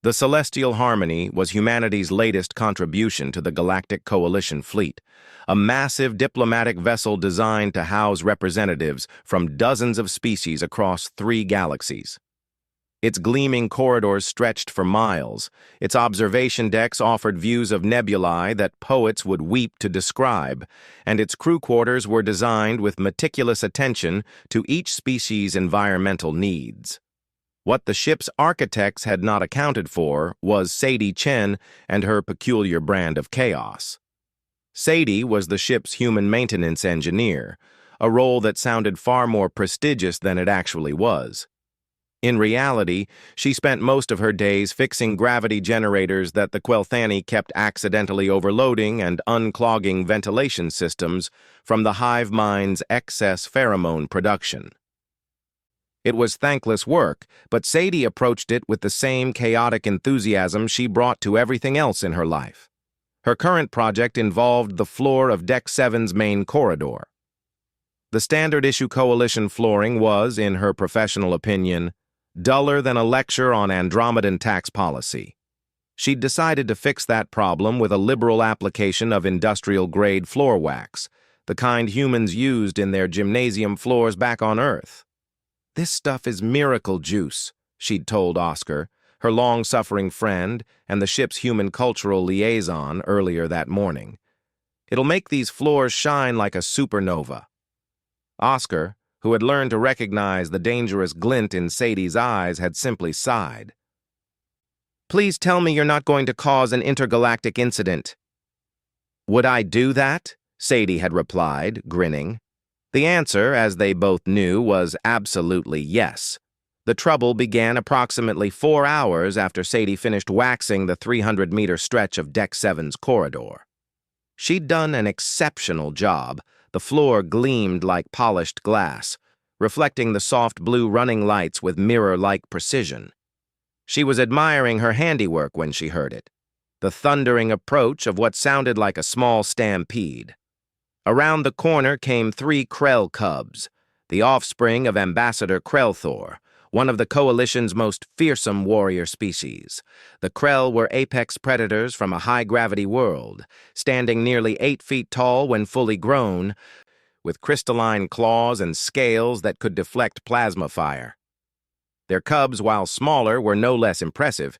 The Celestial Harmony was humanity's latest contribution to the Galactic Coalition fleet, a massive diplomatic vessel designed to house representatives from dozens of species across 3 galaxies. Its gleaming corridors stretched for miles. Its observation decks offered views of nebulae that poets would weep to describe, and its crew quarters were designed with meticulous attention to each species' environmental needs. What the ship's architects had not accounted for was Sadie Chen and her peculiar brand of chaos. Sadie was the ship's human maintenance engineer, a role that sounded far more prestigious than it actually was. In reality, she spent most of her days fixing gravity generators that the Quelthani kept accidentally overloading and unclogging ventilation systems from the hive mind's excess pheromone production. It was thankless work, but Sadie approached it with the same chaotic enthusiasm she brought to everything else in her life. Her current project involved the floor of Deck 7's main corridor. The standard-issue Coalition flooring was, in her professional opinion, duller than a lecture on Andromedan tax policy. She'd decided to fix that problem with a liberal application of industrial-grade floor wax, the kind humans used in their gymnasium floors back on Earth. "This stuff is miracle juice," she'd told Oscar, her long-suffering friend and the ship's human cultural liaison, earlier that morning. "It'll make these floors shine like a supernova." Oscar, who had learned to recognize the dangerous glint in Sadie's eyes, had simply sighed. "Please tell me you're not going to cause an intergalactic incident." "Would I do that?" Sadie had replied, grinning. The answer, as they both knew, was absolutely yes. The trouble began approximately 4 hours after Sadie finished waxing the 300-meter stretch of Deck 7's corridor. She'd done an exceptional job. The floor gleamed like polished glass, reflecting the soft blue running lights with mirror-like precision. She was admiring her handiwork when she heard it, the thundering approach of what sounded like a small stampede. Around the corner came 3 Krell cubs, the offspring of Ambassador Krellthor, one of the Coalition's most fearsome warrior species. The Krell were apex predators from a high-gravity world, standing nearly 8 feet tall when fully grown, with crystalline claws and scales that could deflect plasma fire. Their cubs, while smaller, were no less impressive,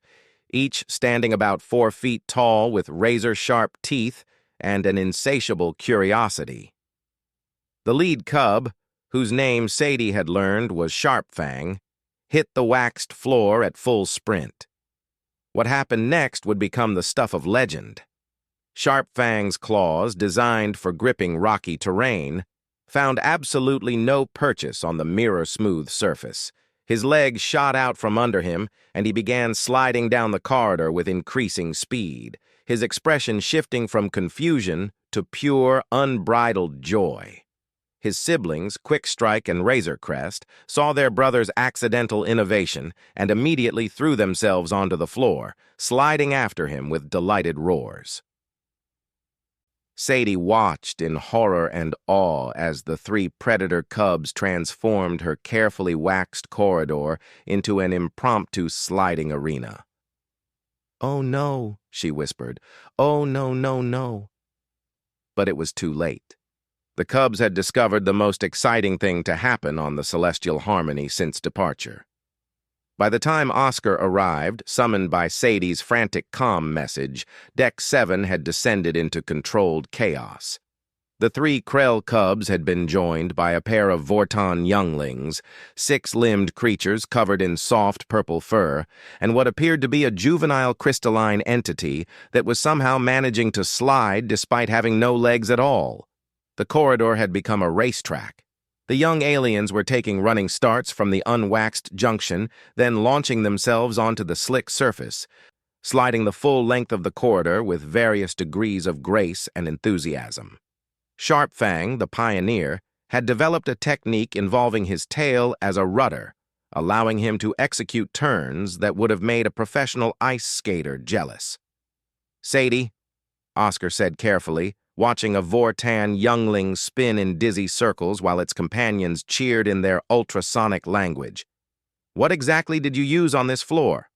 each standing about 4 feet tall with razor-sharp teeth and an insatiable curiosity. The lead cub, whose name Sadie had learned was Sharpfang, hit the waxed floor at full sprint. What happened next would become the stuff of legend. Sharpfang's claws, designed for gripping rocky terrain, found absolutely no purchase on the mirror-smooth surface. His legs shot out from under him, and he began sliding down the corridor with increasing speed, his expression shifting from confusion to pure, unbridled joy. His siblings, Quickstrike and Razorcrest, saw their brother's accidental innovation and immediately threw themselves onto the floor, sliding after him with delighted roars. Sadie watched in horror and awe as the 3 predator cubs transformed her carefully waxed corridor into an impromptu sliding arena. "Oh no," she whispered. "Oh no, no, no." But it was too late. The cubs had discovered the most exciting thing to happen on the Celestial Harmony since departure. By the time Oscar arrived, summoned by Sadie's frantic comm message, Deck 7 had descended into controlled chaos. The 3 Krell cubs had been joined by a pair of Vorton younglings, 6-limbed creatures covered in soft purple fur, and what appeared to be a juvenile crystalline entity that was somehow managing to slide despite having no legs at all. The corridor had become a racetrack. The young aliens were taking running starts from the unwaxed junction, then launching themselves onto the slick surface, sliding the full length of the corridor with various degrees of grace and enthusiasm. Sharpfang, the pioneer, had developed a technique involving his tail as a rudder, allowing him to execute turns that would have made a professional ice skater jealous. "Sadie," Oscar said carefully, watching a Vortan youngling spin in dizzy circles while its companions cheered in their ultrasonic language. "What exactly did you use on this floor?"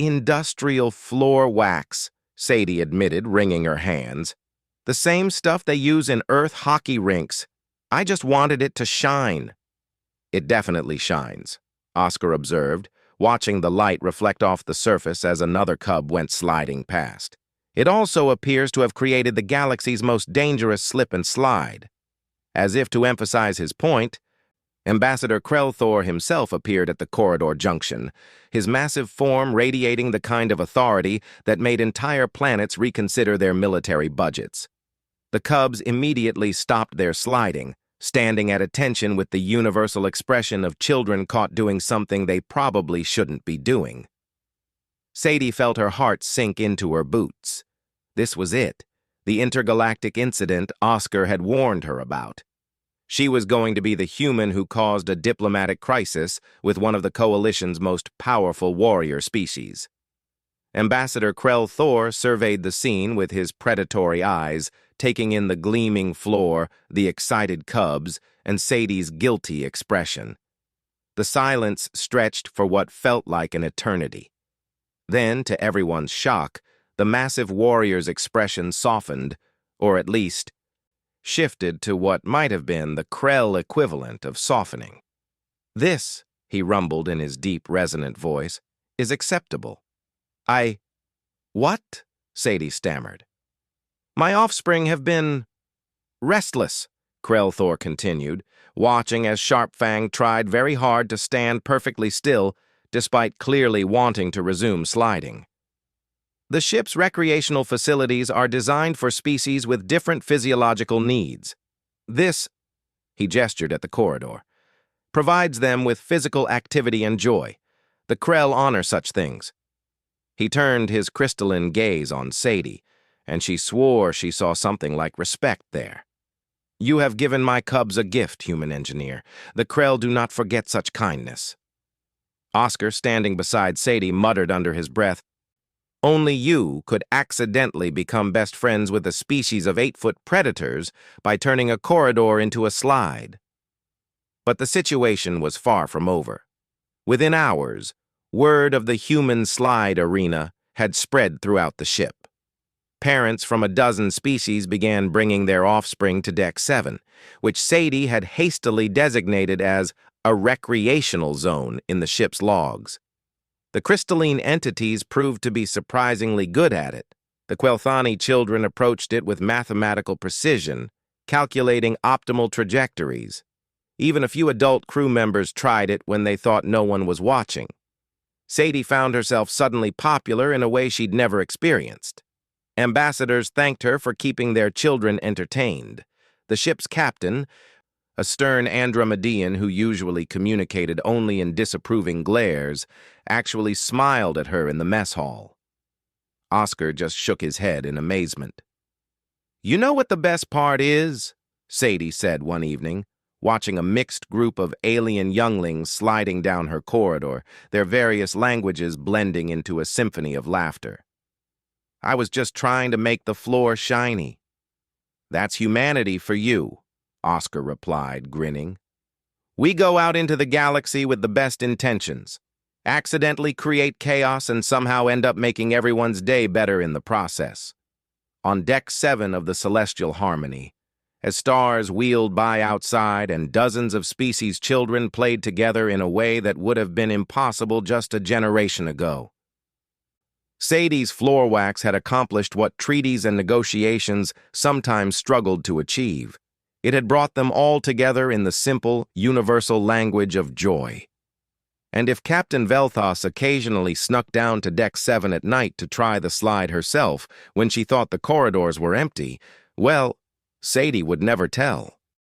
Industrial floor wax, Sadie admitted, wringing her hands. The same stuff they use in Earth hockey rinks. I just wanted it to shine. It definitely shines, Oscar observed, watching the light reflect off the surface as another cub went sliding past. It also appears to have created the galaxy's most dangerous slip and slide. As if to emphasize his point, Ambassador Krelthor himself appeared at the corridor junction, his massive form radiating the kind of authority that made entire planets reconsider their military budgets. The cubs immediately stopped their sliding, standing at attention with the universal expression of children caught doing something they probably shouldn't be doing. Sadie felt her heart sink into her boots. This was it, the intergalactic incident Oscar had warned her about. She was going to be the human who caused a diplomatic crisis with one of the Coalition's most powerful warrior species. Ambassador Krelthor surveyed the scene with his predatory eyes, taking in the gleaming floor, the excited cubs, and Sadie's guilty expression. The silence stretched for what felt like an eternity. Then, to everyone's shock, the massive warrior's expression softened, or at least shifted to what might have been the Krell equivalent of softening. This, he rumbled in his deep, resonant voice, is acceptable. What? Sadie stammered. My offspring have been restless, Krelthor continued, watching as Sharpfang tried very hard to stand perfectly still, despite clearly wanting to resume sliding. The ship's recreational facilities are designed for species with different physiological needs. This, he gestured at the corridor, provides them with physical activity and joy. The Krell honor such things. He turned his crystalline gaze on Sadie, and she swore she saw something like respect there. You have given my cubs a gift, human engineer. The Krell do not forget such kindness. Oscar, standing beside Sadie, muttered under his breath, only you could accidentally become best friends with a species of 8-foot predators by turning a corridor into a slide. But the situation was far from over. Within hours, word of the human slide arena had spread throughout the ship. Parents from a dozen species began bringing their offspring to Deck 7, which Sadie had hastily designated as a recreational zone in the ship's logs. The crystalline entities proved to be surprisingly good at it. The Quelthani children approached it with mathematical precision, calculating optimal trajectories. Even a few adult crew members tried it when they thought no one was watching. Sadie found herself suddenly popular in a way she'd never experienced. Ambassadors thanked her for keeping their children entertained. The ship's captain, a stern Andromedean who usually communicated only in disapproving glares, actually smiled at her in the mess hall. Oscar just shook his head in amazement. You know what the best part is? Sadie said one evening, watching a mixed group of alien younglings sliding down her corridor, their various languages blending into a symphony of laughter. I was just trying to make the floor shiny. That's humanity for you, Oscar replied, grinning. We go out into the galaxy with the best intentions, accidentally create chaos and somehow end up making everyone's day better in the process. On Deck 7 of the Celestial Harmony, as stars wheeled by outside and dozens of species children played together in a way that would have been impossible just a generation ago. Sadie's floor wax had accomplished what treaties and negotiations sometimes struggled to achieve. It had brought them all together in the simple, universal language of joy. And if Captain Velthos occasionally snuck down to Deck 7 at night to try the slide herself when she thought the corridors were empty, well, Sadie would never tell.